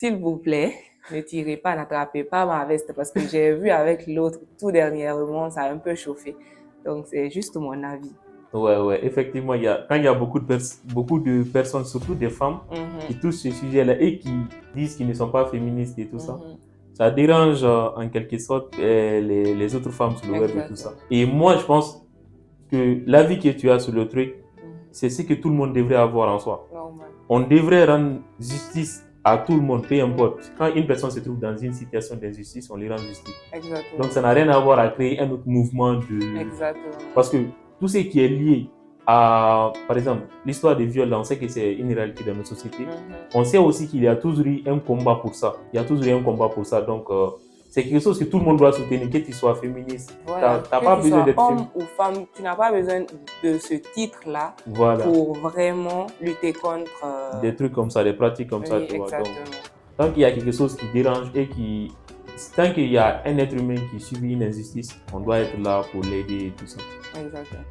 S'il vous plaît, ne tirez pas, n'attrapez pas ma veste parce que j'ai vu avec l'autre tout dernièrement, ça a un peu chauffé. Donc, c'est juste mon avis. Ouais, effectivement, quand il y a beaucoup de personnes, surtout des femmes, qui touchent ce sujet-là et qui disent qu'ils ne sont pas féministes et tout ça, ça dérange en quelque sorte les autres femmes sur le web et tout ça. Et moi, je pense que l'avis que tu as sur le truc, c'est ce que tout le monde devrait avoir en soi. Normal. On devrait rendre justice à tout le monde, peu importe. Quand une personne se trouve dans une situation d'injustice, on lui rend justice. Exactement. Donc ça n'a rien à voir à créer un autre mouvement de... Exactement. Parce que tout ce qui est lié à, par exemple, l'histoire des viols, on sait que c'est une réalité dans nos sociétés. On sait aussi qu'il y a toujours eu un combat pour ça. Donc, c'est quelque chose que tout le monde doit soutenir, que tu sois féministe. Voilà. T'as pas besoin d'être homme ou femme, tu n'as pas besoin de ce titre-là pour vraiment lutter contre... des trucs comme ça, des pratiques comme ça, tu vois. Exactement. Donc, tant qu'il y a quelque chose qui dérange et tant qu'il y a un être humain qui subit une injustice, on doit être là pour l'aider et tout ça. Exactement.